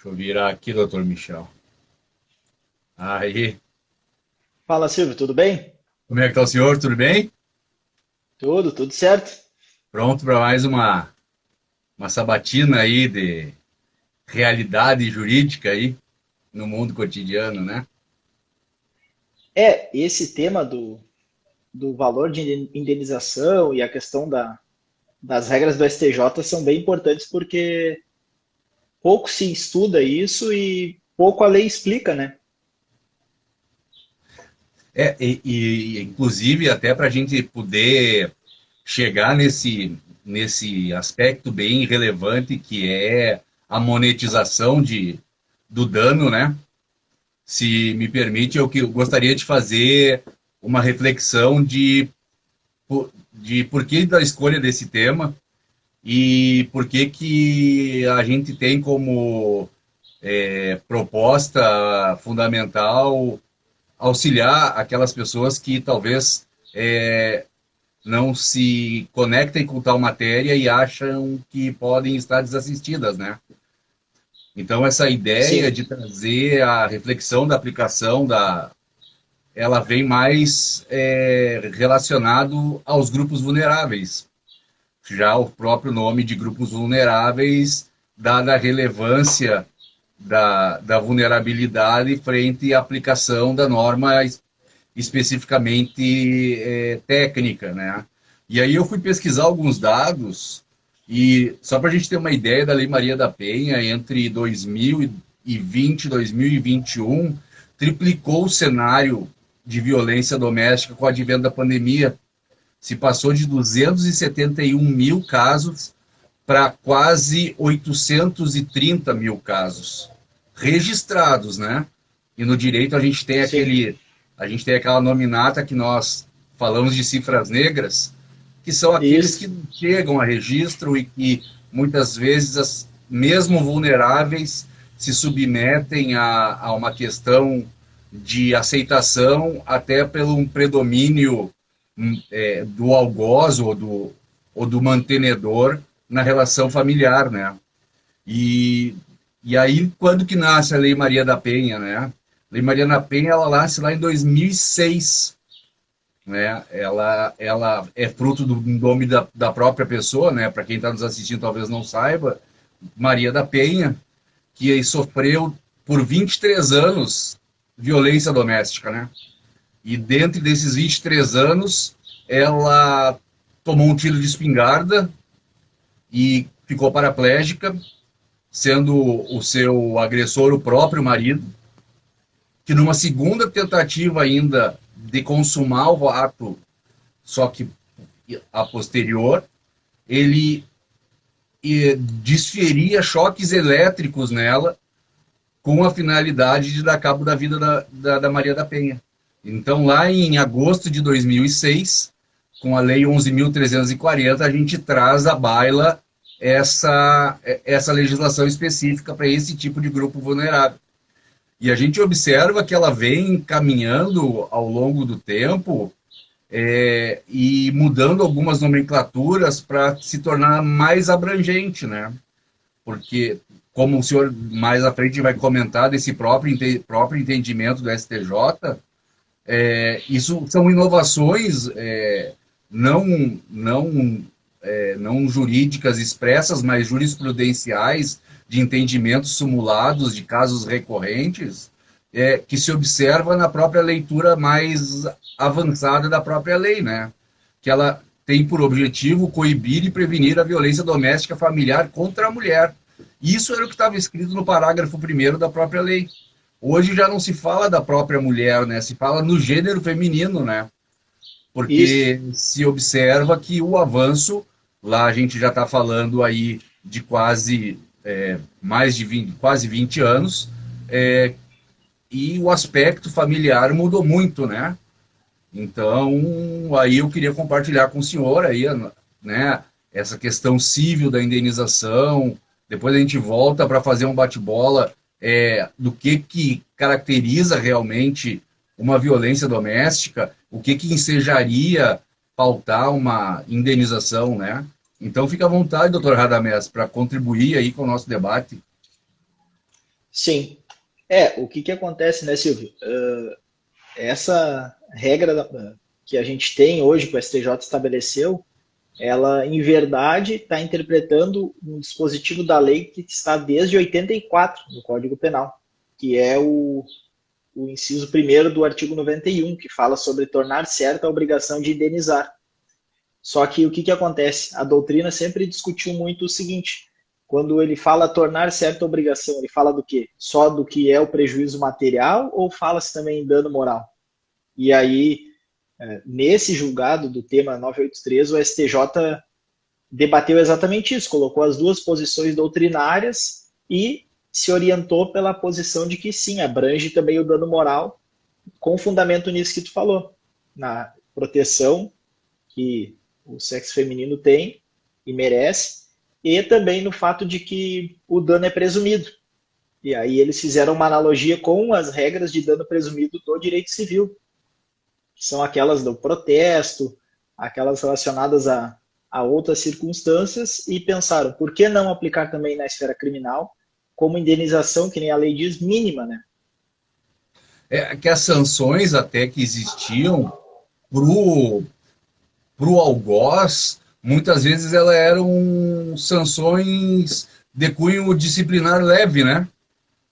Deixa eu virar aqui, doutor Michel. Aí, Fala, Silvio, tudo bem? como é que tá o senhor? Tudo bem? Tudo certo? Pronto para mais uma sabatina aí de realidade jurídica aí no mundo cotidiano, né? Esse tema do valor de indenização e a questão das regras do STJ são bem importantes porque pouco se estuda isso e pouco a lei explica, né? Inclusive até para a gente poder chegar nesse aspecto bem relevante que é a monetização do dano, né? Se me permite, eu gostaria de fazer uma reflexão de por que da escolha desse tema e por que que a gente tem como proposta fundamental auxiliar aquelas pessoas que talvez não se conectem com tal matéria e acham que podem estar desassistidas, né? Então essa ideia Sim, de trazer a reflexão da aplicação ela vem mais relacionado aos grupos vulneráveis. Já o próprio nome de grupos vulneráveis, dada a relevância da vulnerabilidade frente à aplicação da norma especificamente técnica, né? E aí eu fui pesquisar alguns dados e só para a gente ter uma ideia da Lei Maria da Penha, entre 2020 e 2021, triplicou o cenário de violência doméstica com o advento da pandemia. Se passou de 271 mil casos para quase 830 mil casos registrados, né? E no direito sim. a gente tem aquela nominata que nós falamos de cifras negras, que são aqueles que Isso. não chegam a registro e que muitas vezes, mesmo vulneráveis, se submetem a uma questão de aceitação até pelo um predomínio do algoz ou do mantenedor na relação familiar, né? E, e aí, quando que nasce a Lei Maria da Penha, né? A Lei Maria da Penha, ela nasce lá em 2006, né? Ela é fruto do nome da própria pessoa, né? Para quem está nos assistindo talvez não saiba, Maria da Penha, que aí sofreu por 23 anos violência doméstica, né? E dentro desses 23 anos, ela tomou um tiro de espingarda e ficou paraplégica, sendo o seu agressor o próprio marido, que numa segunda tentativa ainda de consumar o ato, só que a posterior, ele desferia choques elétricos nela com a finalidade de dar cabo da vida da Maria da Penha. Então, lá em agosto de 2006, com a Lei 11.340, a gente traz à baila essa legislação específica para esse tipo de grupo vulnerável. E a gente observa que ela vem caminhando ao longo do tempo e mudando algumas nomenclaturas para se tornar mais abrangente, né? Porque, como o senhor mais à frente vai comentar desse próprio entendimento do STJ, isso são inovações não, não, não jurídicas expressas, mas jurisprudenciais de entendimentos simulados de casos recorrentes, que se observa na própria leitura mais avançada da própria lei, né? Que ela tem por objetivo coibir e prevenir a violência doméstica familiar contra a mulher. Isso era o que estava escrito no parágrafo primeiro da própria lei. Hoje já não se fala da própria mulher, né? Se fala no gênero feminino, né? Isso. Porque se observa que o avanço, lá a gente já está falando aí de quase mais de 20, quase 20 anos, é, e o aspecto familiar mudou muito, né? Então, aí eu queria compartilhar com o senhor aí, né, essa questão civil da indenização. Depois a gente volta para fazer um bate-bola do que caracteriza realmente uma violência doméstica, o que ensejaria pautar uma indenização, né? Então, fica à vontade, doutor Radamés, para contribuir aí com o nosso debate. Sim. O que que acontece, né, Silvio? Essa regra que a gente tem hoje, que o STJ estabeleceu, ela, em verdade, está interpretando um dispositivo da lei que está desde 84 no Código Penal, que é o inciso primeiro do artigo 91, que fala sobre tornar certa a obrigação de indenizar. Só que o que que acontece? A doutrina sempre discutiu muito o seguinte: quando ele fala tornar certa a obrigação, ele fala do quê? Só do que é o prejuízo material ou fala-se também em dano moral? E aí, nesse julgado do tema 983, o STJ debateu exatamente isso, colocou as duas posições doutrinárias e se orientou pela posição de que sim, abrange também o dano moral, com fundamento nisso que tu falou, na proteção que o sexo feminino tem e merece, e também no fato de que o dano é presumido. E aí eles fizeram uma analogia com as regras de dano presumido do direito civil, que são aquelas do protesto, aquelas relacionadas a outras circunstâncias, e pensaram, por que não aplicar também na esfera criminal como indenização, que nem a lei diz, mínima, né? É que as sanções até que existiam pro algoz, muitas vezes elas eram sanções de cunho disciplinar leve, né?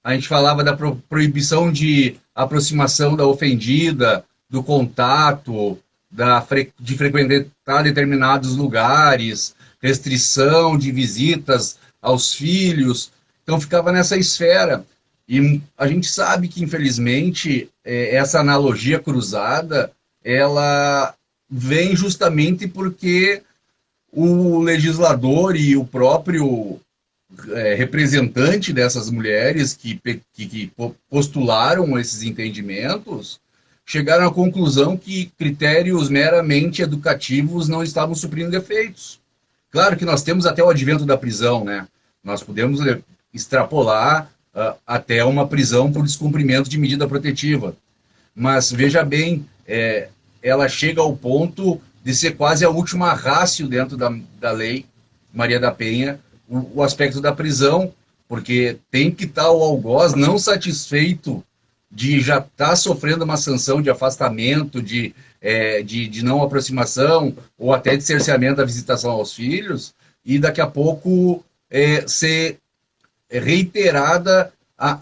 A gente falava da proibição de aproximação da ofendida, do contato, de frequentar determinados lugares, restrição de visitas aos filhos. Então ficava nessa esfera. E a gente sabe que, infelizmente, essa analogia cruzada, ela vem justamente porque o legislador e o próprio representante dessas mulheres que postularam esses entendimentos chegaram à conclusão que critérios meramente educativos não estavam suprindo efeitos. Claro que nós temos até o advento da prisão, né? Nós podemos extrapolar até uma prisão por descumprimento de medida protetiva. Mas veja bem, ela chega ao ponto de ser quase a última rácio dentro da lei Maria da Penha, o aspecto da prisão, porque tem que estar o algoz não satisfeito de já estar sofrendo uma sanção de afastamento, de não aproximação, ou até de cerceamento da visitação aos filhos, e daqui a pouco ser reiterada a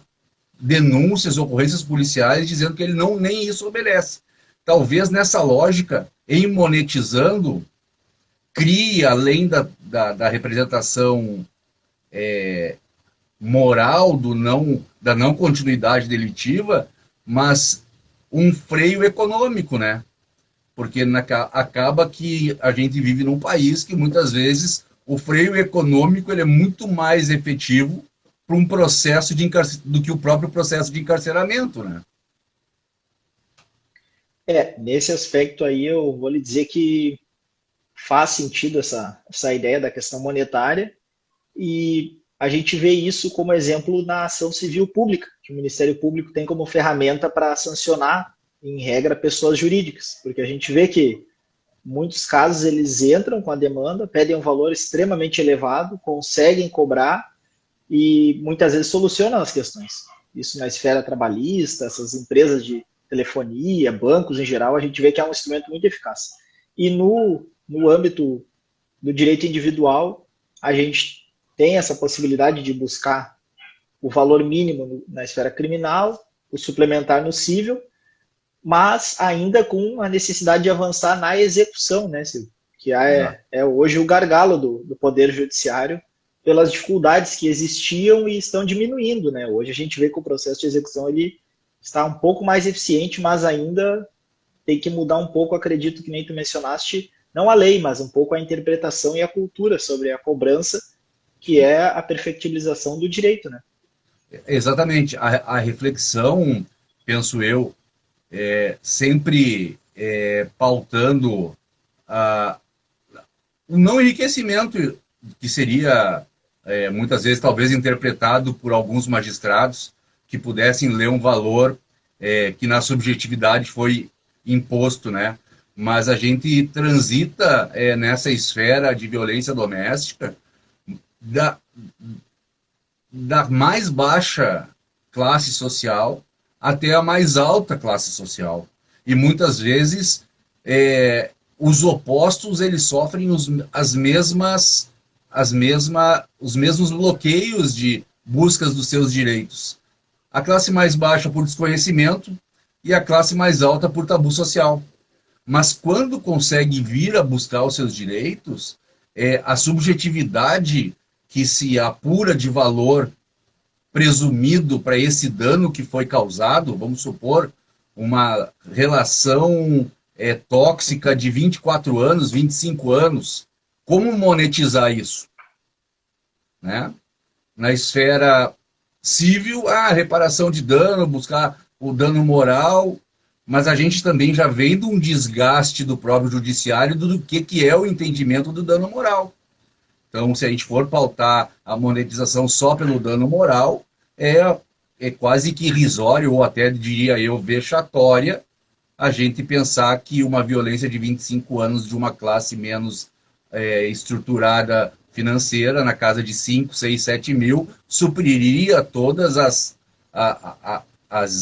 denúncias, ocorrências policiais, dizendo que ele nem isso obedece. Talvez nessa lógica, em monetizando, crie, além da representação moral da não continuidade delitiva, mas um freio econômico, né? Porque acaba que a gente vive num país que muitas vezes o freio econômico ele é muito mais efetivo para um processo do que o próprio processo de encarceramento, né? Nesse aspecto aí eu vou lhe dizer que faz sentido essa ideia da questão monetária, e a gente vê isso como exemplo na ação civil pública, que o Ministério Público tem como ferramenta para sancionar, em regra, pessoas jurídicas, porque a gente vê que muitos casos eles entram com a demanda, pedem um valor extremamente elevado, conseguem cobrar e muitas vezes solucionam as questões. Isso na esfera trabalhista, essas empresas de telefonia, bancos em geral, a gente vê que é um instrumento muito eficaz. E no âmbito do direito individual, a gente tem essa possibilidade de buscar o valor mínimo na esfera criminal, o suplementar no cível, mas ainda com a necessidade de avançar na execução, né, Silvio? Que é hoje o gargalo do Poder Judiciário pelas dificuldades que existiam e estão diminuindo, né? Hoje a gente vê que o processo de execução ele está um pouco mais eficiente, mas ainda tem que mudar um pouco, acredito que nem tu mencionaste, não a lei, mas um pouco a interpretação e a cultura sobre a cobrança, que é a perfectibilização do direito, né? Exatamente. A reflexão, penso eu, sempre pautando um não enriquecimento que seria muitas vezes talvez interpretado por alguns magistrados que pudessem ler um valor que na subjetividade foi imposto, né? Mas a gente transita nessa esfera de violência doméstica da mais baixa classe social até a mais alta classe social. E muitas vezes os opostos eles sofrem os mesmos bloqueios de buscas dos seus direitos. A classe mais baixa por desconhecimento e a classe mais alta por tabu social. Mas quando consegue vir a buscar os seus direitos, a subjetividade que se apura de valor presumido para esse dano que foi causado, vamos supor, uma relação tóxica de 24 anos, 25 anos, como monetizar isso? Né? Na esfera civil, a reparação de dano, buscar o dano moral, mas a gente também já vem de um desgaste do próprio judiciário do que é o entendimento do dano moral. Então, se a gente for pautar a monetização só pelo dano moral, é quase que irrisório, ou até, diria eu, vexatória, a gente pensar que uma violência de 25 anos de uma classe menos estruturada financeira, na casa de 5, 6, 7 mil, supriria todas as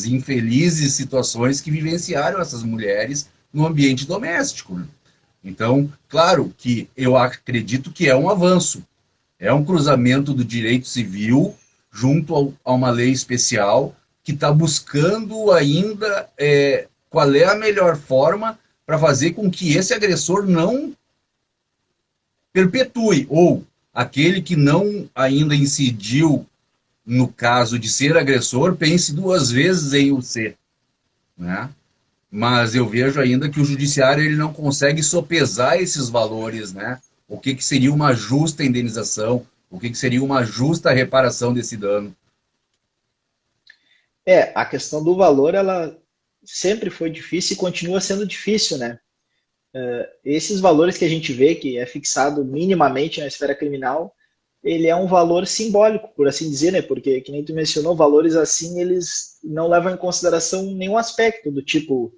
infelizes situações que vivenciaram essas mulheres no ambiente doméstico. Então, claro que eu acredito que é um avanço, é um cruzamento do direito civil junto a uma lei especial que está buscando ainda qual é a melhor forma para fazer com que esse agressor não perpetue, ou aquele que não ainda incidiu no caso de ser agressor, pense duas vezes em o ser, né? Mas eu vejo ainda que o judiciário ele não consegue sopesar esses valores, né? O que seria uma justa indenização, o que seria uma justa reparação desse dano. A questão do valor, ela sempre foi difícil e continua sendo difícil, né? Esses valores que a gente vê, que é fixado minimamente na esfera criminal, ele é um valor simbólico, por assim dizer, né? Porque, que nem tu mencionou, valores assim, eles não levam em consideração nenhum aspecto do tipo,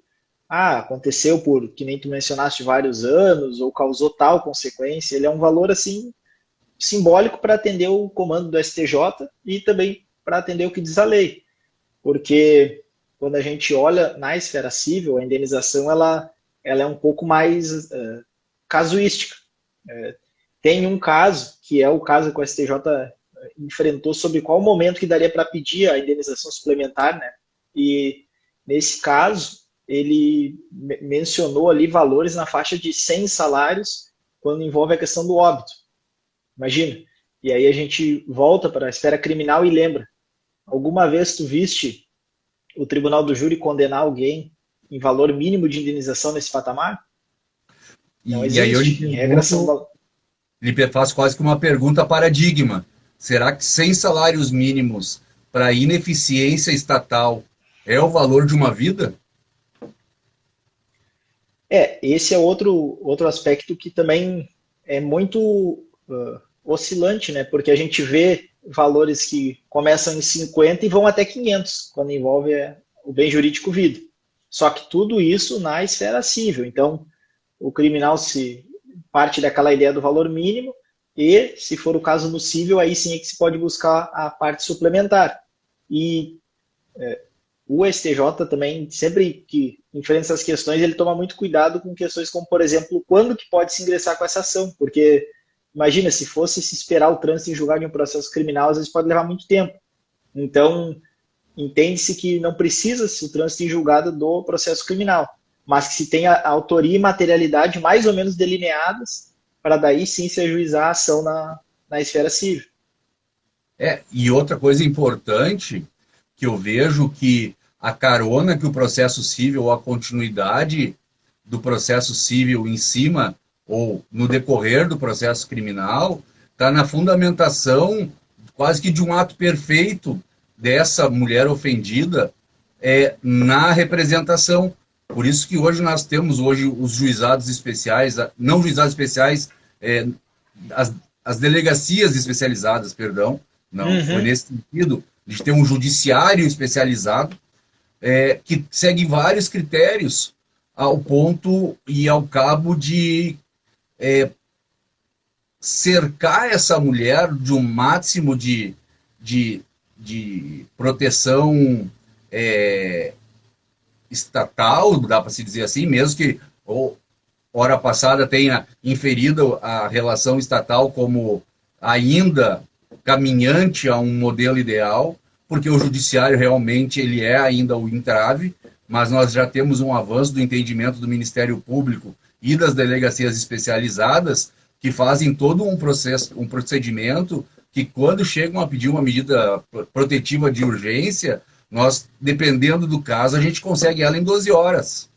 aconteceu por, que nem tu mencionaste, vários anos, ou causou tal consequência. Ele é um valor, assim, simbólico para atender o comando do STJ e também para atender o que diz a lei. Porque quando a gente olha na esfera civil, a indenização, ela é um pouco mais casuística. Tem um caso, que é o caso que o STJ enfrentou, sobre qual momento que daria para pedir a indenização suplementar, né? E nesse caso, ele mencionou ali valores na faixa de 100 salários quando envolve a questão do óbito. Imagina. E aí a gente volta para a esfera criminal e lembra. Alguma vez tu viste o tribunal do júri condenar alguém em valor mínimo de indenização nesse patamar? Não existe. E aí eu lhe faço quase que uma pergunta paradigma. Será que 100 salários mínimos para ineficiência estatal é o valor de uma vida? Esse é outro aspecto que também é muito oscilante, né? Porque a gente vê valores que começam em 50 e vão até 500, quando envolve o bem jurídico vida. Só que tudo isso na esfera civil. Então, o criminal se parte daquela ideia do valor mínimo e, se for o caso no civil, aí sim é que se pode buscar a parte suplementar. E o STJ também, sempre que enfrenta essas questões, ele toma muito cuidado com questões como, por exemplo, quando que pode se ingressar com essa ação, porque imagina, se fosse se esperar o trânsito em julgado de um processo criminal, às vezes pode levar muito tempo. Então, entende-se que não precisa-se o trânsito em julgado do processo criminal, mas que se tenha a autoria e materialidade mais ou menos delineadas, para daí sim se ajuizar a ação na esfera civil. E outra coisa importante, que eu vejo que a carona que o processo civil, ou a continuidade do processo civil em cima, ou no decorrer do processo criminal, está na fundamentação quase que de um ato perfeito dessa mulher ofendida na representação. Por isso que hoje nós temos os juizados especiais, não juizados especiais, as delegacias especializadas, perdão, não, foi nesse sentido, de ter um judiciário especializado, que segue vários critérios ao ponto e ao cabo de cercar essa mulher de um máximo de de proteção estatal, dá para se dizer assim, mesmo que hora passada tenha inferido a relação estatal como ainda caminhante a um modelo ideal, porque o judiciário realmente ele é ainda o entrave, mas nós já temos um avanço do entendimento do Ministério Público e das delegacias especializadas que fazem todo um processo, um procedimento que quando chegam a pedir uma medida protetiva de urgência, nós, dependendo do caso, a gente consegue ela em 12 horas.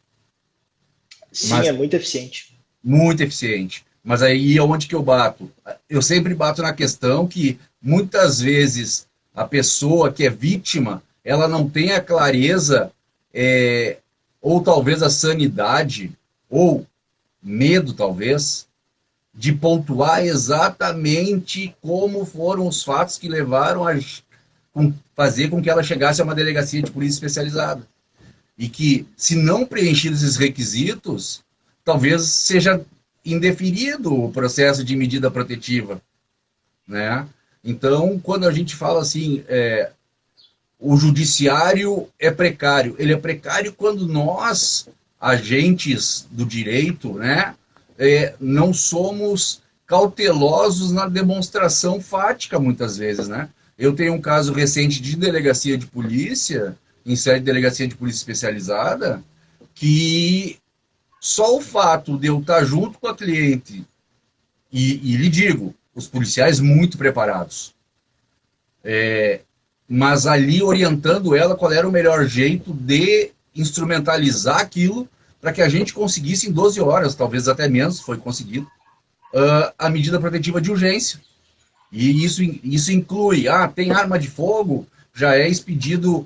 Sim, é Mas muito eficiente. muito eficiente. Mas aí é onde que eu bato? Eu sempre bato na questão que muitas vezes a pessoa que é vítima, ela não tem a clareza, ou talvez a sanidade, ou medo talvez, de pontuar exatamente como foram os fatos que levaram a fazer com que ela chegasse a uma delegacia de polícia especializada. E que, se não preenchidos esses requisitos, talvez seja indeferido o processo de medida protetiva, né? Então, quando a gente fala assim, o judiciário é precário, ele é precário quando nós, agentes do direito, né, não somos cautelosos na demonstração fática, muitas vezes, né? Eu tenho um caso recente de delegacia de polícia, em sede de delegacia de polícia especializada, que só o fato de eu estar junto com a cliente, e lhe digo, os policiais muito preparados, mas ali orientando ela qual era o melhor jeito de instrumentalizar aquilo para que a gente conseguisse em 12 horas, talvez até menos, foi conseguido, a medida protetiva de urgência. E isso inclui, tem arma de fogo, já é expedido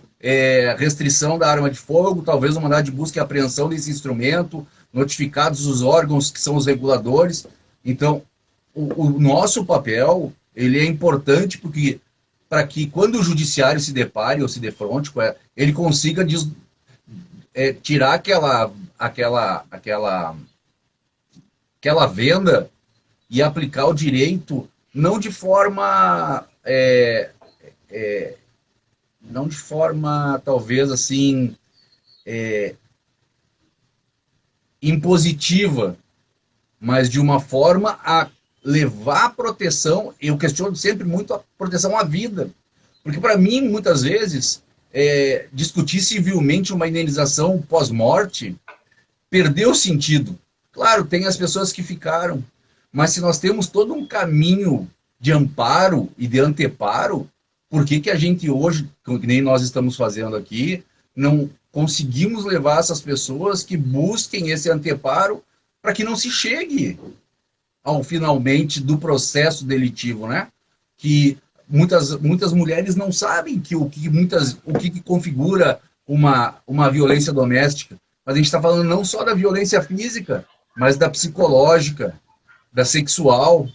restrição da arma de fogo, talvez um mandado de busca e apreensão desse instrumento, notificados os órgãos que são os reguladores. Então, o nosso papel, ele é importante porque para que quando o judiciário se depare ou se defronte, ele consiga tirar aquela venda e aplicar o direito não de forma não de forma talvez assim impositiva, mas de uma forma a levar a proteção. Eu questiono sempre muito a proteção à vida, porque para mim muitas vezes discutir civilmente uma indenização pós-morte perdeu o sentido. Claro, tem as pessoas que ficaram, mas se nós temos todo um caminho de amparo e de anteparo, por que a gente hoje, que nem nós estamos fazendo aqui, não conseguimos levar essas pessoas que busquem esse anteparo para que não se chegue ao finalmente do processo delitivo, né? Que muitas mulheres não sabem o que configura uma violência doméstica. Mas a gente está falando não só da violência física, mas da psicológica, da sexual,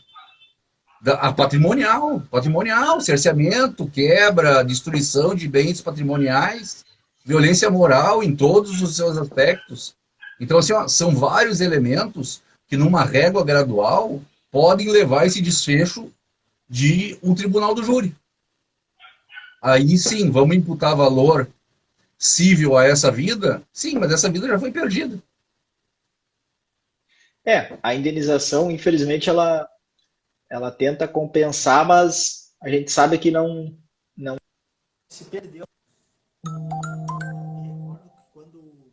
a patrimonial, cerceamento, quebra, destruição de bens patrimoniais, violência moral em todos os seus aspectos. Então, assim, são vários elementos que, numa régua gradual, podem levar esse desfecho de um tribunal do júri. Aí sim, vamos imputar valor cível a essa vida? Sim, mas essa vida já foi perdida. A indenização, infelizmente, ela tenta compensar, mas a gente sabe que não se perdeu. Recordo que quando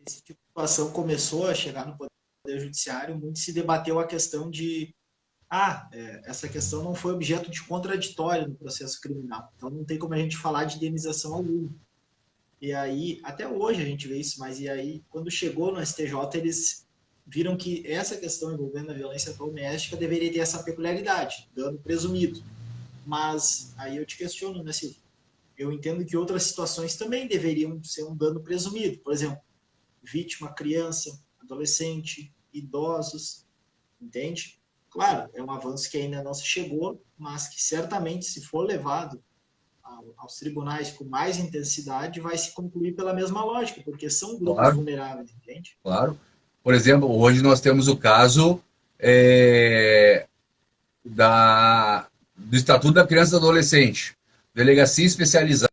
esse tipo de situação começou a chegar no Poder Judiciário, muito se debateu a questão de essa questão não foi objeto de contraditório no processo criminal, então não tem como a gente falar de indenização alguma. E aí, até hoje a gente vê isso, mas e aí, quando chegou no STJ, eles viram que essa questão envolvendo a violência doméstica deveria ter essa peculiaridade, dano presumido. Mas aí eu te questiono, né, Silvio? Eu entendo que outras situações também deveriam ser um dano presumido. Por exemplo, vítima, criança, adolescente, idosos, entende? Claro, é um avanço que ainda não se chegou, mas que certamente, se for levado aos tribunais com mais intensidade, vai se concluir pela mesma lógica, porque são grupos vulneráveis, entende? Claro. Por exemplo, hoje nós temos o caso do Estatuto da Criança e do Adolescente. Delegacia especializada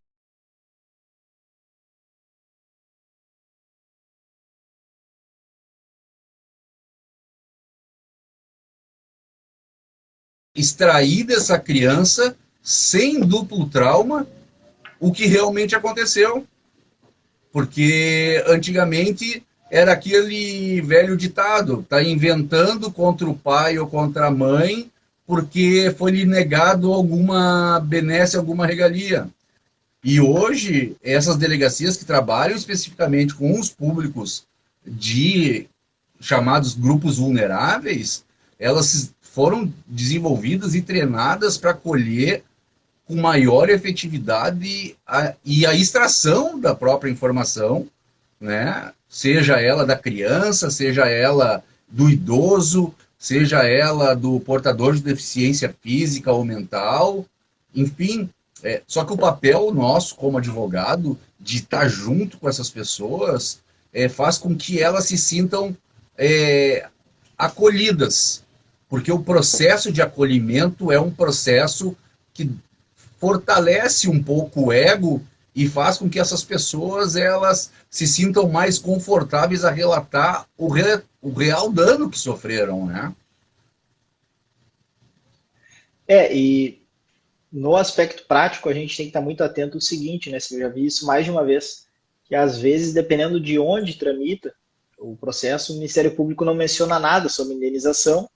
extrair dessa criança, sem duplo trauma, o que realmente aconteceu. Porque antigamente era aquele velho ditado, tá inventando contra o pai ou contra a mãe porque foi lhe negado alguma benesse, alguma regalia. E hoje, essas delegacias que trabalham especificamente com os públicos de chamados grupos vulneráveis, elas foram desenvolvidas e treinadas para colher com maior efetividade e a extração da própria informação, né? Seja ela da criança, seja ela do idoso, seja ela do portador de deficiência física ou mental, enfim. Só que o papel nosso como advogado de estar junto com essas pessoas faz com que elas se sintam acolhidas, porque o processo de acolhimento é um processo que fortalece um pouco o ego e faz com que essas pessoas elas se sintam mais confortáveis a relatar o real dano que sofreram, né? E no aspecto prático a gente tem que estar muito atento ao seguinte, né? Eu já vi isso mais de uma vez, que às vezes, dependendo de onde tramita o processo, o Ministério Público não menciona nada sobre indenização.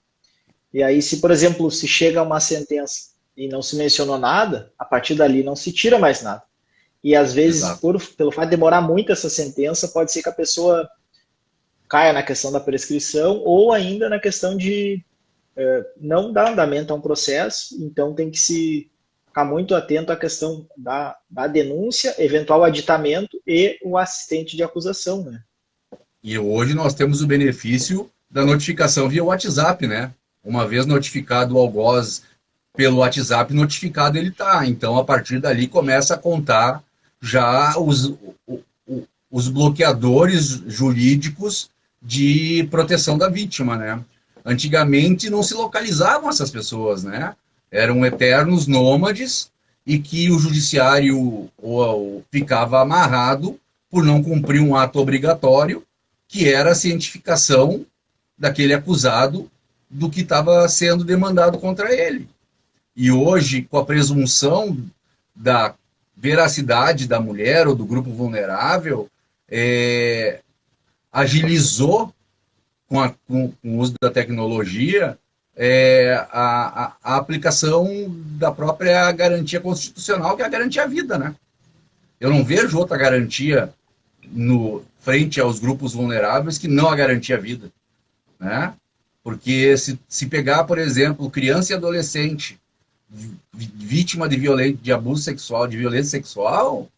E aí, se, por exemplo, se chega a uma sentença e não se mencionou nada, a partir dali não se tira mais nada. E às vezes, Exato. pelo fato de demorar muito essa sentença, pode ser que a pessoa caia na questão da prescrição ou ainda na questão de não dar andamento a um processo, então tem que se ficar muito atento à questão da denúncia, eventual aditamento e o assistente de acusação, né? E hoje nós temos o benefício da notificação via WhatsApp, né? Uma vez notificado o algoz pelo WhatsApp, notificado ele está. Então, a partir dali, começa a contar já os bloqueadores jurídicos de proteção da vítima, né? Antigamente não se localizavam essas pessoas, né? Eram eternos nômades e que o judiciário ficava amarrado por não cumprir um ato obrigatório, que era a cientificação daquele acusado do que estava sendo demandado contra ele. E hoje, com a presunção da veracidade da mulher ou do grupo vulnerável, agilizou com o uso da tecnologia a aplicação da própria garantia constitucional, que é a garantia à vida, né? Eu não vejo outra garantia frente aos grupos vulneráveis que não a garantia à vida, né? Porque se pegar, por exemplo, criança e adolescente vítima de abuso sexual, de violência sexual,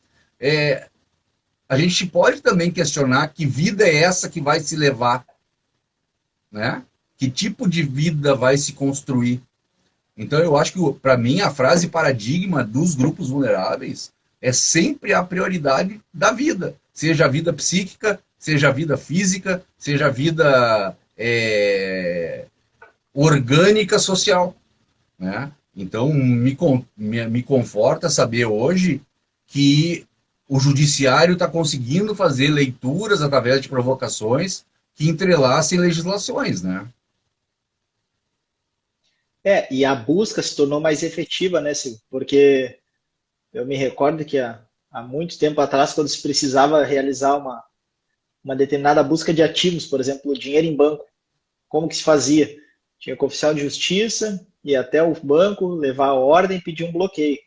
a gente pode também questionar que vida é essa que vai se levar, né? Que tipo de vida vai se construir? Então, eu acho que, para mim, a frase paradigma dos grupos vulneráveis é sempre a prioridade da vida, seja a vida psíquica, seja a vida física, seja a vida orgânica social, né? Então, me conforta saber hoje que o judiciário está conseguindo fazer leituras através de provocações que entrelacem legislações, né? E a busca se tornou mais efetiva, né, Silvio? Porque eu me recordo que há muito tempo atrás, quando se precisava realizar uma determinada busca de ativos, por exemplo, dinheiro em banco, como que se fazia? Tinha que o oficial de justiça ir até o banco, levar a ordem e pedir um bloqueio.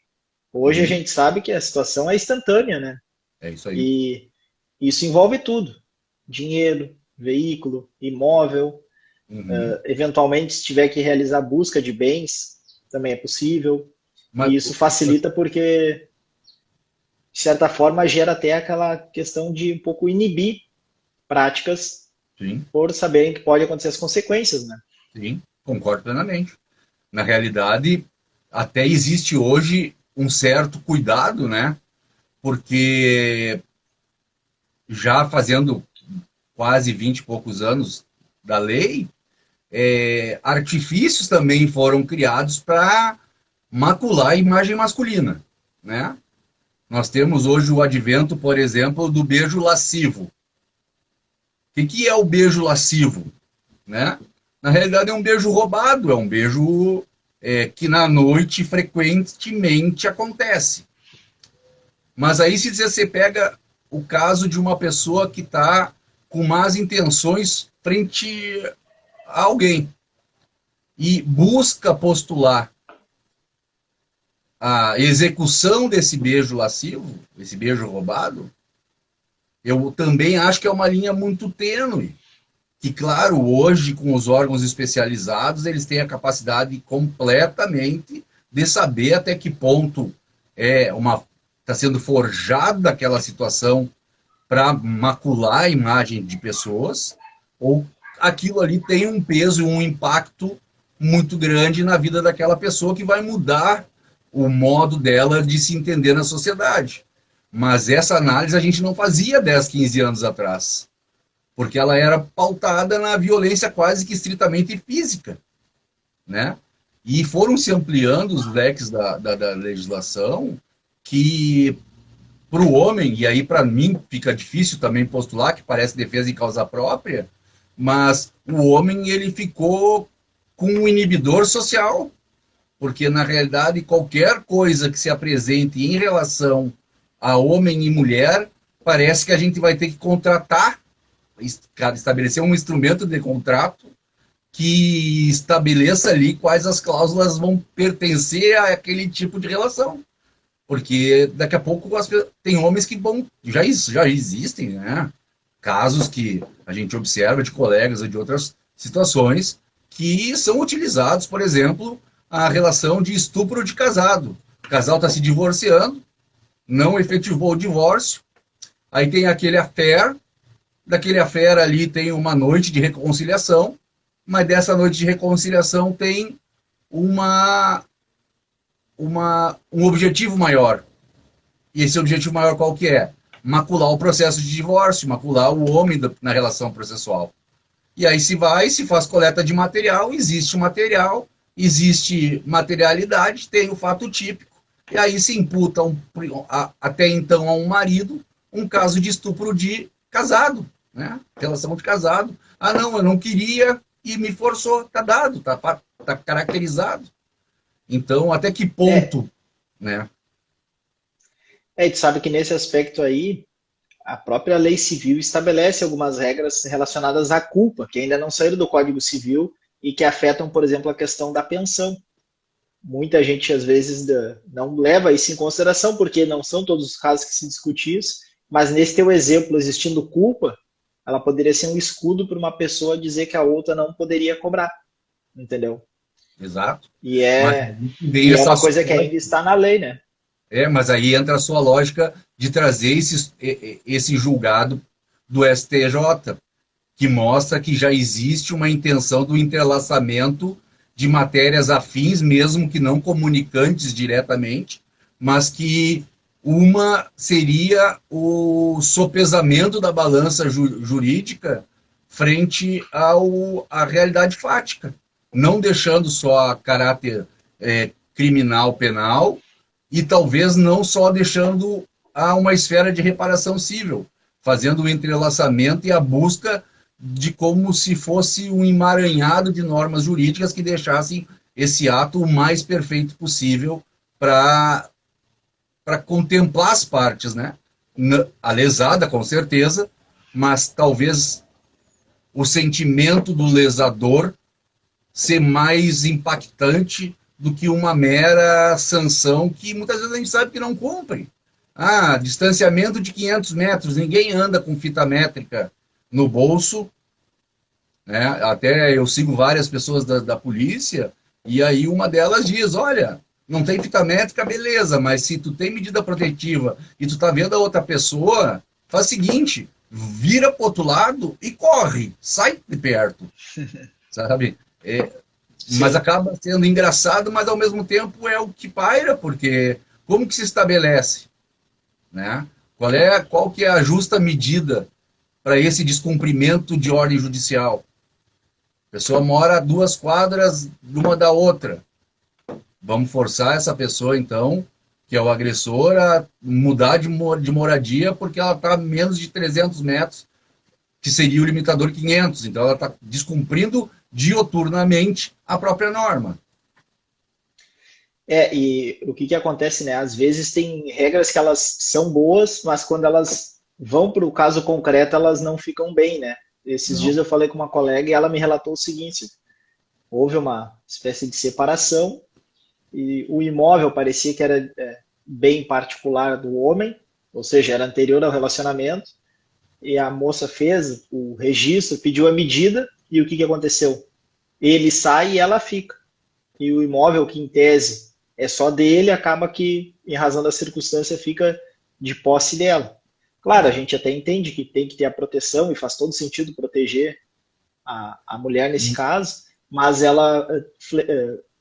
Hoje a gente sabe que a situação é instantânea, né? É isso aí. E isso envolve tudo: dinheiro, veículo, imóvel. Eventualmente, se tiver que realizar busca de bens, também é possível. Mas, E isso facilita porque, de certa forma, gera até aquela questão de um pouco inibir práticas sim, por saberem que pode acontecer as consequências, né? sim, concordo plenamente. Na realidade, até existe hoje um certo cuidado, né? Porque já fazendo quase 20 e poucos anos da lei, artifícios também foram criados para macular a imagem masculina. né? Nós temos hoje o advento, por exemplo, do beijo lascivo. O que é o beijo lascivo? Né? Na realidade é um beijo roubado, é um beijo que na noite frequentemente acontece. Mas aí se você pega o caso de uma pessoa que está com más intenções frente a alguém e busca postular a execução desse beijo lascivo, esse beijo roubado, eu também acho que é uma linha muito tênue. Que, claro, hoje, com os órgãos especializados, eles têm a capacidade completamente de saber até que ponto está sendo forjada aquela situação para macular a imagem de pessoas, ou aquilo ali tem um peso e um impacto muito grande na vida daquela pessoa que vai mudar o modo dela de se entender na sociedade. Mas essa análise a gente não fazia 10, 15 anos atrás, porque ela era pautada na violência quase que estritamente física, né? E foram se ampliando os leques da legislação que, para o homem, e aí para mim fica difícil também postular, que parece defesa em causa própria, mas o homem ele ficou com um inibidor social, porque na realidade qualquer coisa que se apresente em relação a homem e mulher, parece que a gente vai ter que contratar, estabelecer um instrumento de contrato que estabeleça ali quais as cláusulas vão pertencer a aquele tipo de relação. Porque daqui a pouco tem homens que já existem, né? Casos que a gente observa de colegas ou de outras situações que são utilizados, por exemplo, a relação de estupro de casado. O casal está se divorciando, não efetivou o divórcio, aí tem aquele affair, daquele affair ali tem uma noite de reconciliação, mas dessa noite de reconciliação tem um objetivo maior. E esse objetivo maior qual que é? Macular o processo de divórcio, macular o homem na relação processual. E aí se faz coleta de material, existe o material, existe materialidade, tem o fato típico, e aí se imputa até então a um marido um caso de estupro de casado, né? Relação de casado. Ah, não, eu não queria e me forçou, tá dado, tá caracterizado. Então, até que ponto, né? E tu sabe que nesse aspecto aí, a própria lei civil estabelece algumas regras relacionadas à culpa, que ainda não saíram do Código Civil e que afetam, por exemplo, a questão da pensão. Muita gente, às vezes, não leva isso em consideração, porque não são todos os casos que se discute isso, mas nesse teu exemplo, existindo culpa, ela poderia ser um escudo para uma pessoa dizer que a outra não poderia cobrar, entendeu? Exato. E é uma coisa que ainda está na lei, né? Mas aí entra a sua lógica de trazer esse julgado do STJ, que mostra que já existe uma intenção do entrelaçamento de matérias afins, mesmo que não comunicantes diretamente, mas que uma seria o sopesamento da balança jurídica frente à realidade fática, não deixando só a caráter criminal, penal, e talvez não só deixando a uma esfera de reparação civil, fazendo o entrelaçamento e a busca de como se fosse um emaranhado de normas jurídicas que deixassem esse ato o mais perfeito possível para contemplar as partes, né? A lesada, com certeza, mas talvez o sentimento do lesador ser mais impactante do que uma mera sanção que muitas vezes a gente sabe que não cumpre. Ah, distanciamento de 500 metros, ninguém anda com fita métrica no bolso, né? Até eu sigo várias pessoas da polícia, e aí uma delas diz, olha, não tem fita métrica, beleza, mas se tu tem medida protetiva e tu tá vendo a outra pessoa, faz o seguinte, vira pro outro lado e corre, sai de perto, sabe? Mas acaba sendo engraçado, mas ao mesmo tempo é o que paira, porque como que se estabelece, né? Qual que é a justa medida para esse descumprimento de ordem judicial? A pessoa mora a 2 quadras uma da outra. Vamos forçar essa pessoa, então, que é o agressor, a mudar de moradia porque ela está a menos de 300 metros, que seria o limitador 500. Então, ela está descumprindo dioturnamente a própria norma. E o que que acontece, né? Às vezes tem regras que elas são boas, mas quando elas vão para o caso concreto, elas não ficam bem, né? Esses Não. dias eu falei com uma colega e ela me relatou o seguinte: houve uma espécie de separação e o imóvel parecia que era bem particular do homem, ou seja, era anterior ao relacionamento, e a moça fez o registro, pediu a medida, e o que que aconteceu? Ele sai e ela fica. E o imóvel, que em tese é só dele, acaba que, em razão da circunstância, fica de posse dela. Claro, a gente até entende que tem que ter a proteção e faz todo sentido proteger a mulher nesse caso, mas ela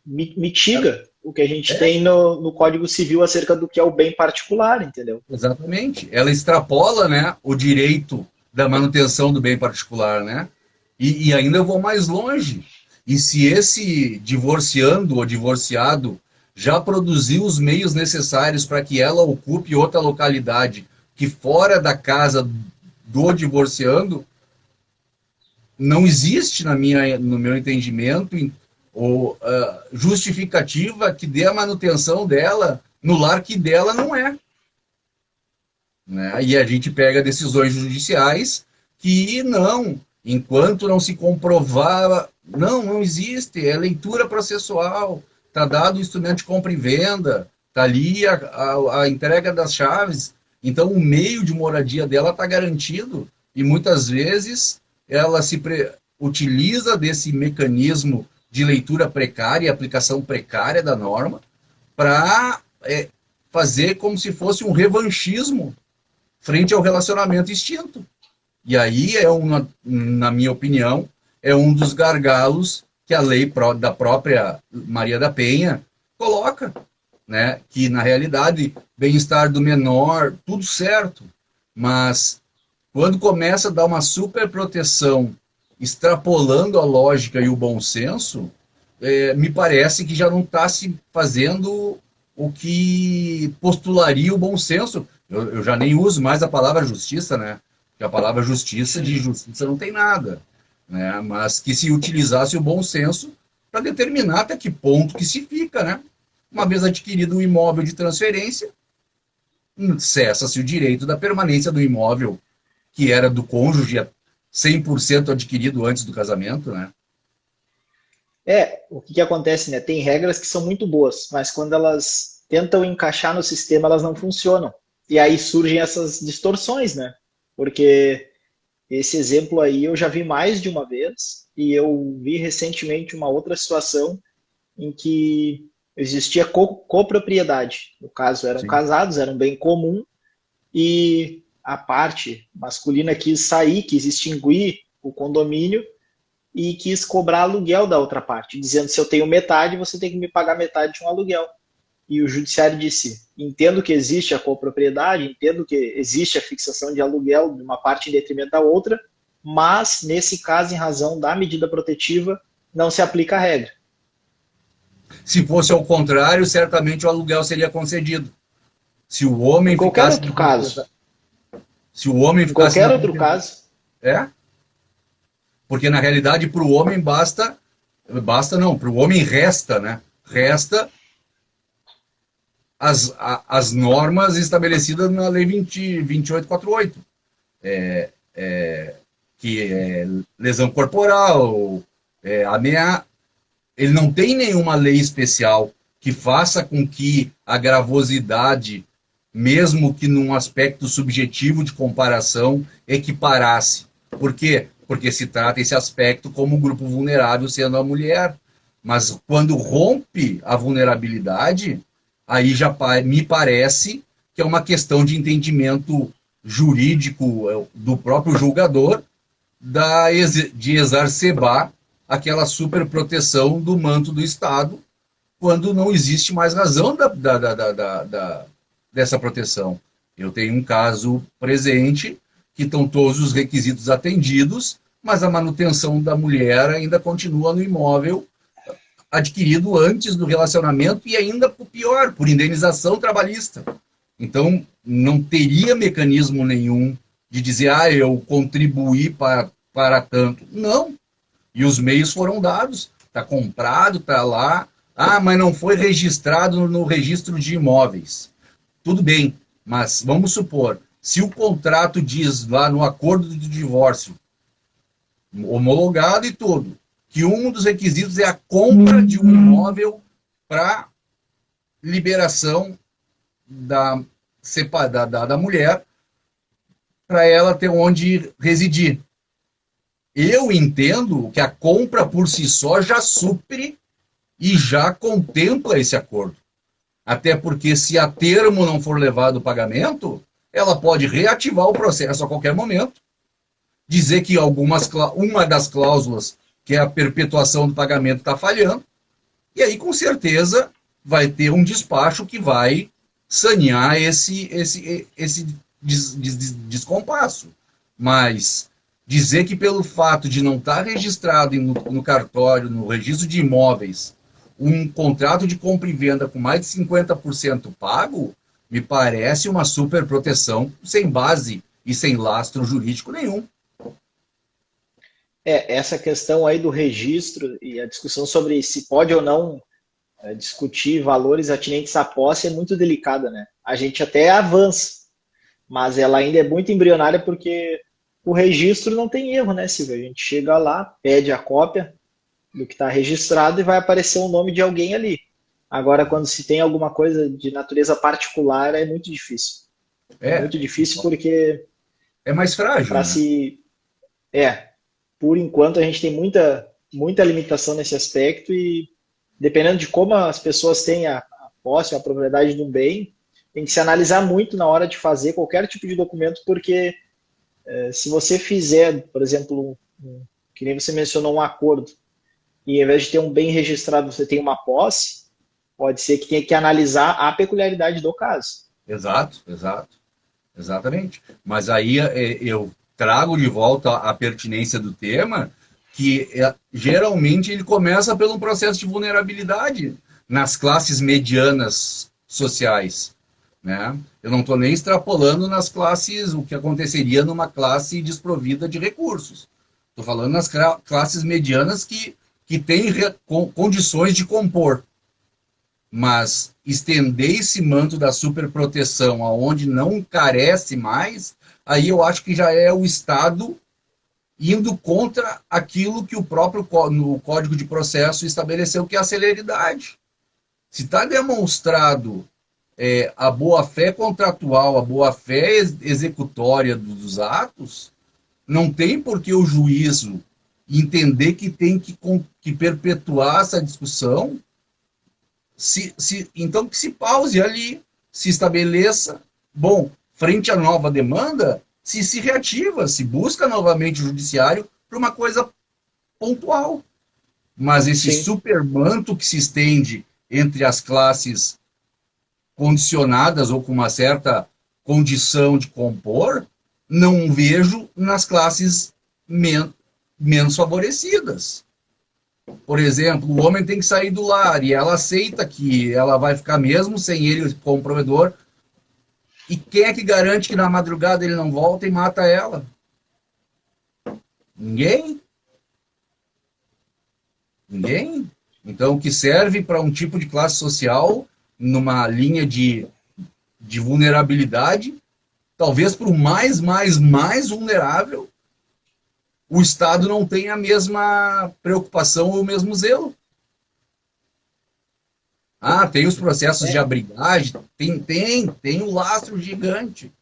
mitiga o que a gente É, tem no Código Civil acerca do que é o bem particular, entendeu? exatamente. Ela extrapola, né, o direito da manutenção do bem particular, né? E ainda eu vou mais longe. E se esse divorciando ou divorciado já produziu os meios necessários para que ela ocupe outra localidade que fora da casa do divorciando, não existe no meu entendimento ou justificativa que dê a manutenção dela no lar que dela não é. Né? E a gente pega decisões judiciais que não, enquanto não se comprovar, não existe, é leitura processual, está dado o instrumento de compra e venda, está ali a entrega das chaves, então o meio de moradia dela está garantido e muitas vezes ela utiliza desse mecanismo de leitura precária, aplicação precária da norma, para fazer como se fosse um revanchismo frente ao relacionamento extinto. E aí na minha opinião, é um dos gargalos que a lei da própria Maria da Penha coloca, né? Que na realidade, bem-estar do menor, tudo certo, mas quando começa a dar uma superproteção, extrapolando a lógica e o bom senso, me parece que já não está se fazendo o que postularia o bom senso. Eu já nem uso mais a palavra justiça, né? Porque a palavra justiça, de justiça não tem nada, né? Mas que se utilizasse o bom senso para determinar até que ponto que se fica, né? Uma vez adquirido um imóvel de transferência, cessa-se o direito da permanência do imóvel que era do cônjuge 100% adquirido antes do casamento, né? O que que acontece, né? Tem regras que são muito boas, mas quando elas tentam encaixar no sistema, elas não funcionam. E aí surgem essas distorções, né? Porque esse exemplo aí eu já vi mais de uma vez, e eu vi recentemente uma outra situação em que existia copropriedade. No caso, eram Sim. casados, era um bem comum, e a parte masculina quis sair, quis extinguir o condomínio e quis cobrar aluguel da outra parte, dizendo: se eu tenho metade, você tem que me pagar metade de um aluguel. E o judiciário disse: entendo que existe a copropriedade, entendo que existe a fixação de aluguel de uma parte em detrimento da outra, mas nesse caso, em razão da medida protetiva, não se aplica a regra. Se fosse ao contrário, certamente o aluguel seria concedido. Se o Em homem qualquer ficasse outro caso, se o homem em ficasse qualquer na outro caso, é, porque na realidade para o homem basta não, para o homem resta, né? Resta as normas estabelecidas na lei 2848, que é lesão corporal, ameaça. Ele não tem nenhuma lei especial que faça com que a gravosidade, mesmo que num aspecto subjetivo de comparação, equiparasse. Por quê? Porque se trata esse aspecto como grupo vulnerável sendo a mulher. Mas quando rompe a vulnerabilidade, aí já me parece que é uma questão de entendimento jurídico do próprio julgador de exacerbar aquela superproteção do manto do Estado, quando não existe mais razão dessa proteção. Eu tenho um caso presente que estão todos os requisitos atendidos, mas a manutenção da mulher ainda continua no imóvel adquirido antes do relacionamento e ainda pior, por indenização trabalhista. Então, não teria mecanismo nenhum de dizer, eu contribuí para tanto. Não. E os meios foram dados. Está comprado, está lá. Mas não foi registrado no registro de imóveis. Tudo bem, mas vamos supor, se o contrato diz lá no acordo de divórcio, homologado e tudo, que um dos requisitos é a compra de um imóvel para liberação da mulher, para ela ter onde residir. Eu entendo que a compra por si só já supre e já contempla esse acordo. Até porque, se a termo não for levado o pagamento, ela pode reativar o processo a qualquer momento, dizer que uma das cláusulas, que é a perpetuação do pagamento, está falhando, e aí, com certeza, vai ter um despacho que vai sanear esse descompasso. Mas dizer que pelo fato de não estar registrado no cartório, no registro de imóveis, um contrato de compra e venda com mais de 50% pago, me parece uma super proteção sem base e sem lastro jurídico nenhum. Essa questão aí do registro e a discussão sobre se pode ou não discutir valores atinentes à posse é muito delicada, né? A gente até avança, mas ela ainda é muito embrionária porque o registro não tem erro, né, Silvia? A gente chega lá, pede a cópia do que está registrado e vai aparecer o nome de alguém ali. Agora, quando se tem alguma coisa de natureza particular, é muito difícil. É muito difícil porque... É mais frágil, né? Por enquanto a gente tem muita limitação nesse aspecto e dependendo de como as pessoas têm a posse, a propriedade de um bem, tem que se analisar muito na hora de fazer qualquer tipo de documento, porque se você fizer, por exemplo, que nem você mencionou, um acordo, e ao invés de ter um bem registrado, você tem uma posse, pode ser que tenha que analisar a peculiaridade do caso. Exatamente. Mas aí eu trago de volta a pertinência do tema, que geralmente ele começa pelo processo de vulnerabilidade nas classes medianas sociais, né? Eu não estou nem extrapolando nas classes, o que aconteceria numa classe desprovida de recursos. Estou falando nas classes medianas que têm condições de compor. Mas estender esse manto da superproteção aonde não carece mais, aí eu acho que já é o Estado indo contra aquilo que o próprio no Código de Processo estabeleceu, que é a celeridade. Se está demonstrado a boa-fé contratual, a boa-fé executória dos atos, não tem por que o juízo entender que tem que perpetuar essa discussão. Então, que se pause ali, se estabeleça. Bom, frente à nova demanda, se reativa, se busca novamente o judiciário para uma coisa pontual. Mas esse supermanto que se estende entre as classes condicionadas ou com uma certa condição de compor, não vejo nas classes menos favorecidas. Por exemplo, o homem tem que sair do lar e ela aceita que ela vai ficar mesmo sem ele como provedor. E quem é que garante que na madrugada ele não volta e mata ela? Ninguém. Então, o que serve para um tipo de classe social, numa linha de vulnerabilidade, talvez para o mais vulnerável, o Estado não tem a mesma preocupação ou o mesmo zelo. Tem os processos de abrigagem, tem o lastro gigante,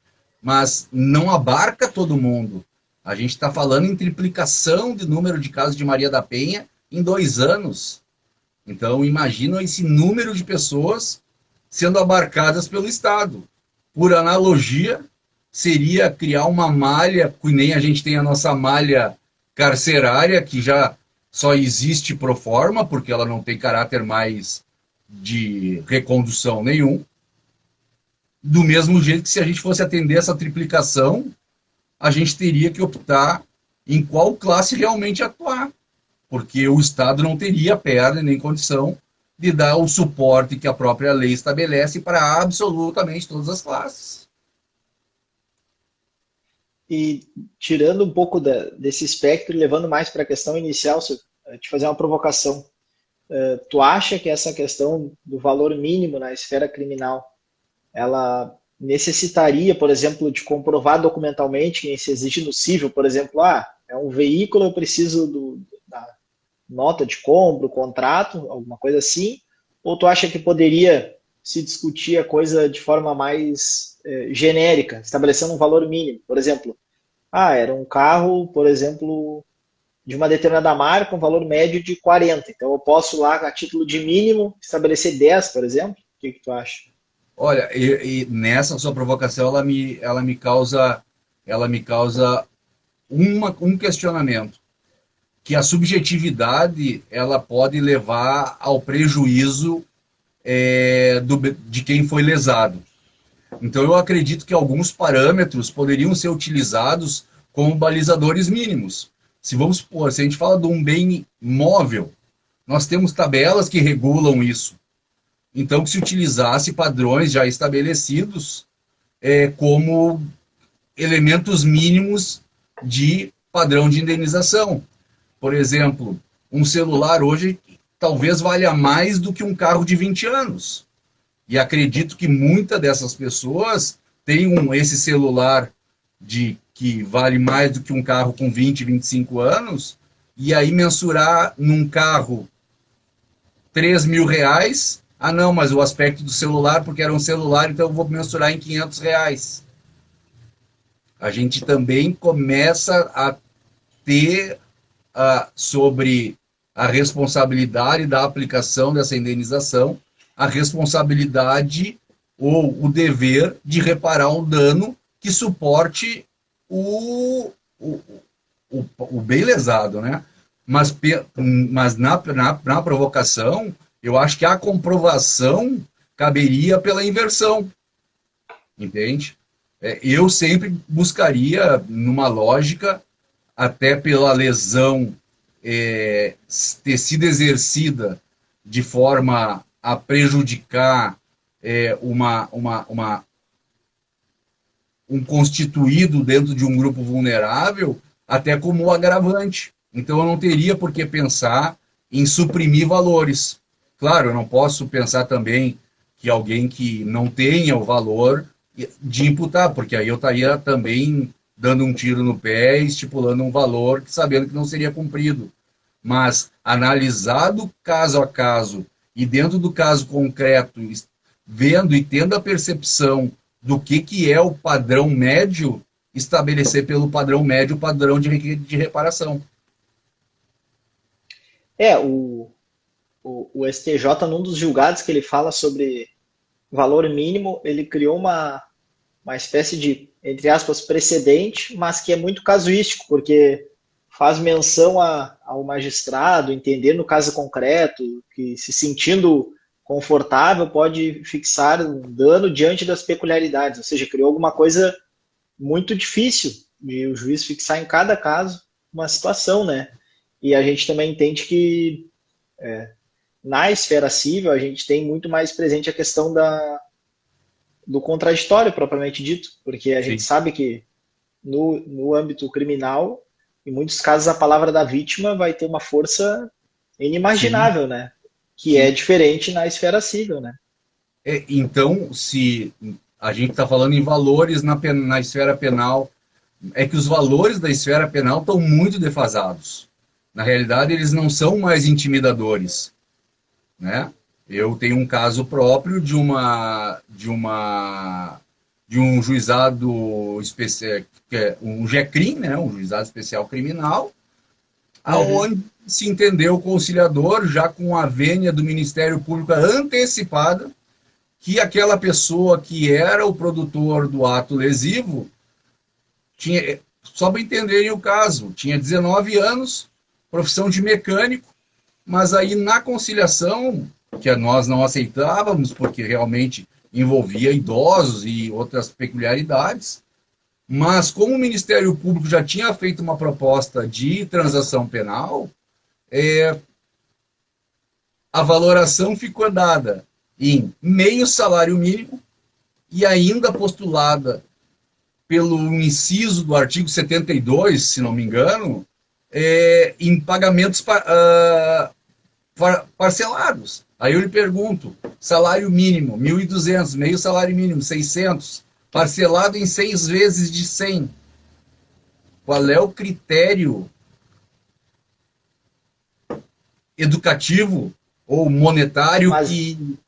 mas não abarca todo mundo. A gente está falando em triplicação de número de casos de Maria da Penha em 2 anos. Então, imagina esse número de pessoas sendo abarcadas pelo Estado. Por analogia, seria criar uma malha, que nem a gente tem a nossa malha carcerária, que já só existe pro forma, porque ela não tem caráter mais de recondução nenhum. Do mesmo jeito que, se a gente fosse atender essa triplicação, a gente teria que optar em qual classe realmente atuar. porque o Estado não teria perna nem condição de dar o suporte que a própria lei estabelece para absolutamente todas as classes. E tirando um pouco desse espectro e levando mais para a questão inicial, se eu te fazer uma provocação, tu acha que essa questão do valor mínimo na esfera criminal, ela necessitaria, por exemplo, de comprovar documentalmente que se existe no civil, por exemplo, é um veículo, eu preciso da nota de compra, o contrato, alguma coisa assim, ou tu acha que poderia se discutir a coisa de forma mais genérica, estabelecendo um valor mínimo? Por exemplo, era um carro, por exemplo, de uma determinada marca, um valor médio de 40. Então eu posso lá, a título de mínimo, estabelecer 10, por exemplo? O que tu acha? Olha, e nessa sua provocação, ela me causa um questionamento, que a subjetividade ela pode levar ao prejuízo de quem foi lesado. Então eu acredito que alguns parâmetros poderiam ser utilizados como balizadores mínimos. Se a gente fala de um bem móvel, nós temos tabelas que regulam isso. Então que se utilizasse padrões já estabelecidos como elementos mínimos de padrão de indenização. Por exemplo, um celular hoje talvez valha mais do que um carro de 20 anos. E acredito que muitas dessas pessoas têm esse celular que vale mais do que um carro com 20, 25 anos, e aí mensurar num carro 3 mil reais, não, mas o aspecto do celular, porque era um celular, então eu vou mensurar em 500 reais. A gente também começa a ter sobre a responsabilidade da aplicação dessa indenização, a responsabilidade ou o dever de reparar um dano que suporte o bem lesado, né? Mas na provocação, eu acho que a comprovação caberia pela inversão, entende? Eu sempre buscaria, numa lógica, até pela lesão ter sido exercida de forma a prejudicar um constituído dentro de um grupo vulnerável, até como agravante. Então eu não teria por que pensar em suprimir valores. Claro, eu não posso pensar também que alguém que não tenha o valor de imputar, porque aí eu estaria também dando um tiro no pé, estipulando um valor, sabendo que não seria cumprido. Mas analisado caso a caso, e dentro do caso concreto, vendo e tendo a percepção do que é o padrão médio, estabelecer pelo padrão médio o padrão de reparação. O STJ, num dos julgados que ele fala sobre valor mínimo, ele criou uma espécie de, entre aspas, precedente, mas que é muito casuístico, porque faz menção ao magistrado entender no caso concreto, que se sentindo confortável pode fixar um dano diante das peculiaridades, ou seja, criou alguma coisa muito difícil de o juiz fixar em cada caso uma situação, né? E a gente também entende que na esfera civil a gente tem muito mais presente a questão do contraditório propriamente dito, porque a gente sabe que no âmbito criminal, em muitos casos a palavra da vítima vai ter uma força inimaginável, Sim. né? Que Sim. é diferente na esfera civil, né? Então, se a gente está falando em valores na esfera penal, é que os valores da esfera penal estão muito defasados. Na realidade, eles não são mais intimidadores, né? Eu tenho um caso próprio de um juizado especial, um GECRIM, né? Um juizado especial criminal, aonde se entendeu o conciliador, já com a vênia do Ministério Público antecipada, que aquela pessoa que era o produtor do ato lesivo tinha, só para entenderem o caso, tinha 19 anos, profissão de mecânico, mas aí na conciliação, que nós não aceitávamos, porque realmente envolvia idosos e outras peculiaridades, mas como o Ministério Público já tinha feito uma proposta de transação penal, a valoração ficou dada em meio salário mínimo e ainda postulada pelo inciso do artigo 72, se não me engano, em pagamentos parcelados. Aí eu lhe pergunto, salário mínimo, 1.200, meio salário mínimo, 600, parcelado em 6 vezes de 100. Qual é o critério educativo ou monetário que...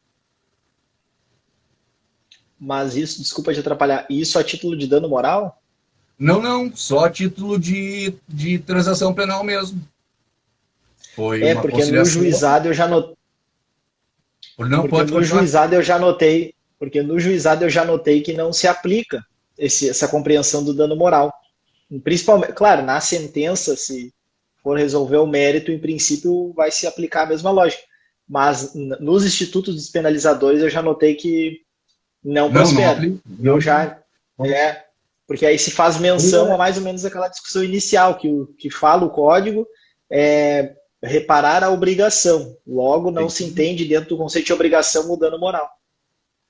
Mas isso, desculpa te atrapalhar, isso a título de dano moral? Não, só a título de transação penal mesmo. Foi uma Porque no conciliação. juizado eu já notei. Não, Porque pode no continuar. juizado eu já notei. Porque no juizado eu já notei que não se aplica essa compreensão do dano moral. Principalmente, claro, na sentença, se for resolver o mérito, em princípio vai se aplicar a mesma lógica. Mas nos institutos despenalizadores eu já notei que não prospera. Aplica. Eu já. Porque aí se faz menção a mais ou menos aquela discussão inicial, que fala o código, reparar a obrigação. Logo, não se entende dentro do conceito de obrigação o dano moral.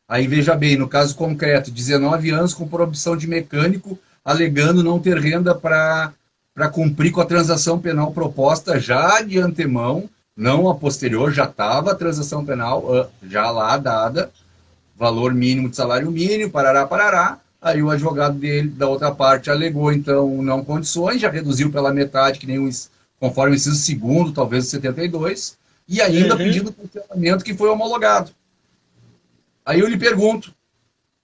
Aí veja bem, no caso concreto, 19 anos com proibição de mecânico, alegando não ter renda para cumprir com a transação penal proposta já de antemão, não a posterior, já estava a transação penal já lá dada, valor mínimo de salário mínimo, parará. Aí o advogado dele, da outra parte, alegou, então, não condições, já reduziu pela metade, que nem conforme o inciso segundo, talvez o 72, e ainda pedindo cancelamento que foi homologado. Aí eu lhe pergunto,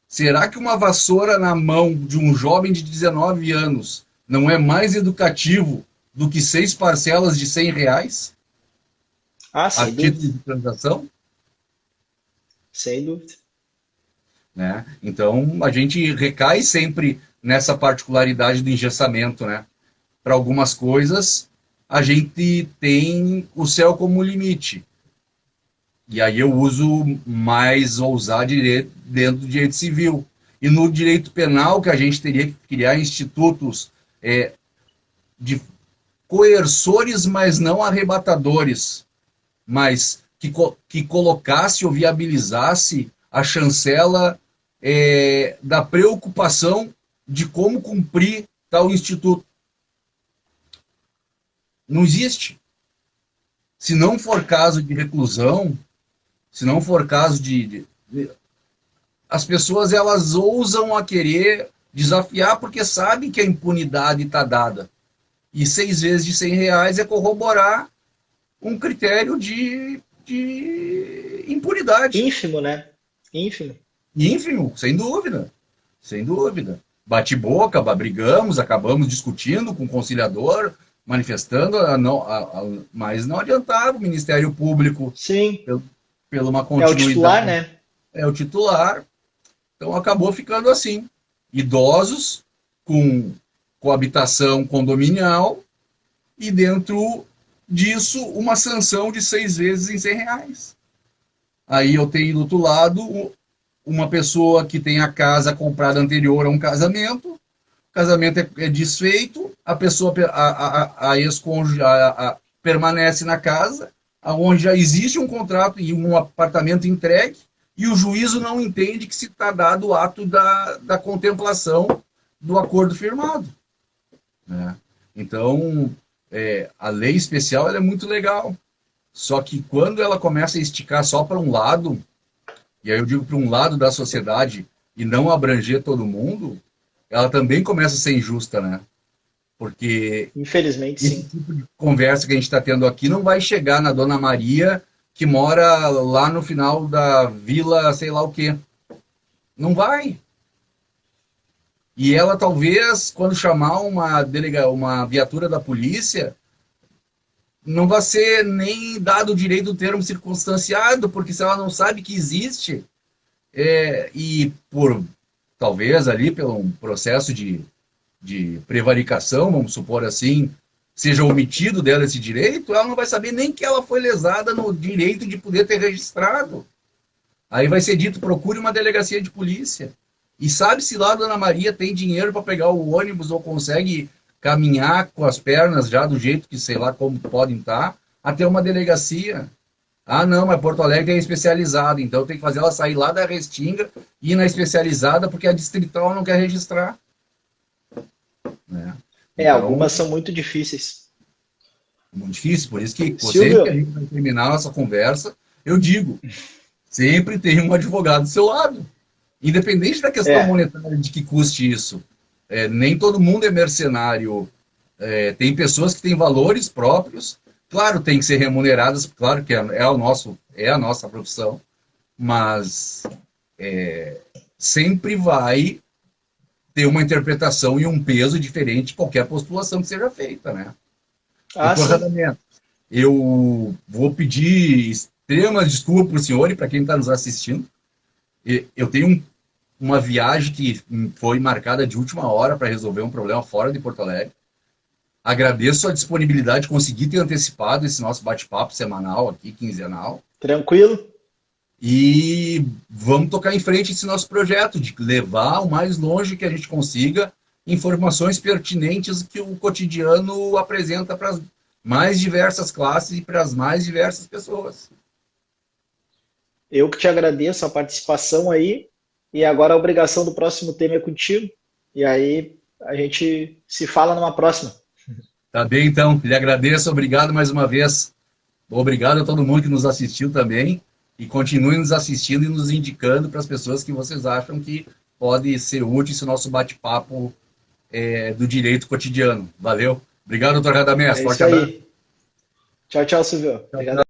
será que uma vassoura na mão de um jovem de 19 anos não é mais educativo do que 6 parcelas de R$100? Sem a título de transação? Sem dúvida. Né? Então, a gente recai sempre nessa particularidade do engessamento. Né? Para algumas coisas, a gente tem o céu como limite. E aí eu uso mais ousar dentro do direito civil. E no direito penal, que a gente teria que criar institutos de coerçores, mas não arrebatadores, mas que colocasse ou viabilizasse a chancela da preocupação de como cumprir tal instituto. Não existe. Se não for caso de reclusão, se não for caso as pessoas elas ousam a querer desafiar porque sabem que a impunidade está dada. E 6 vezes de R$100 é corroborar um critério de impunidade. Ínfimo, né? Ínfimo, sem dúvida. Sem dúvida. Bate boca, brigamos, acabamos discutindo com o conciliador, manifestando, mas não adiantava o Ministério Público. Sim. Pela uma continuidade. É o titular, né? É o titular. Então acabou ficando assim. Idosos com coabitação condominial e dentro disso uma sanção de 6 vezes em R$100. Aí eu tenho do outro lado uma pessoa que tem a casa comprada anterior a um casamento, o casamento é desfeito, a pessoa, a ex-cônjuge permanece na casa, onde já existe um contrato e um apartamento entregue, e o juízo não entende que se está dado o ato da contemplação do acordo firmado. Né? Então, a lei especial ela é muito legal, só que quando ela começa a esticar só para um lado, e aí eu digo para um lado da sociedade e não abranger todo mundo, ela também começa a ser injusta, né? Porque infelizmente esse tipo de conversa que a gente está tendo aqui não vai chegar na Dona Maria que mora lá no final da vila, sei lá o quê. Não vai. E ela talvez, quando chamar uma viatura da polícia, não vai ser nem dado o direito do termo circunstanciado, porque se ela não sabe que existe, e talvez ali pelo um processo de prevaricação, vamos supor assim, seja omitido dela esse direito, ela não vai saber nem que ela foi lesada no direito de poder ter registrado. Aí vai ser dito, procure uma delegacia de polícia. E sabe se lá a Dona Maria tem dinheiro para pegar o ônibus ou consegue caminhar com as pernas já do jeito que sei lá como podem estar, até uma delegacia. Ah, não, mas Porto Alegre é especializada, então tem que fazer ela sair lá da Restinga e ir na especializada porque a distrital não quer registrar. Né? Então, Algumas são muito difíceis. muito difícil, por isso que sempre que a Silvio, gente vai terminar a nossa conversa, eu digo, sempre tem um advogado do seu lado. Independente da questão é, monetária de que custe isso. Nem todo mundo é mercenário. Tem pessoas que têm valores próprios. Claro, tem que ser remuneradas, claro que é a nossa profissão, mas sempre vai ter uma interpretação e um peso diferente de qualquer postulação que seja feita, né? Doutor sim. Radamés, eu vou pedir extrema desculpa para o senhor e para quem está nos assistindo. Eu tenho uma viagem que foi marcada de última hora para resolver um problema fora de Porto Alegre. Agradeço a disponibilidade de conseguir ter antecipado esse nosso bate-papo semanal aqui, quinzenal. Tranquilo? E vamos tocar em frente esse nosso projeto de levar o mais longe que a gente consiga informações pertinentes que o cotidiano apresenta para as mais diversas classes e para as mais diversas pessoas. Eu que te agradeço a participação aí. E agora a obrigação do próximo tema é contigo. E aí a gente se fala numa próxima. Tá bem, então. Lhe agradeço. Obrigado mais uma vez. Obrigado a todo mundo que nos assistiu também. E continue nos assistindo e nos indicando para as pessoas que vocês acham que pode ser útil esse nosso bate-papo do direito cotidiano. Valeu. Obrigado, doutor Radamés. É Forte isso abraço. aí. Tchau, tchau, Silvio. Tchau, Obrigado. tchau.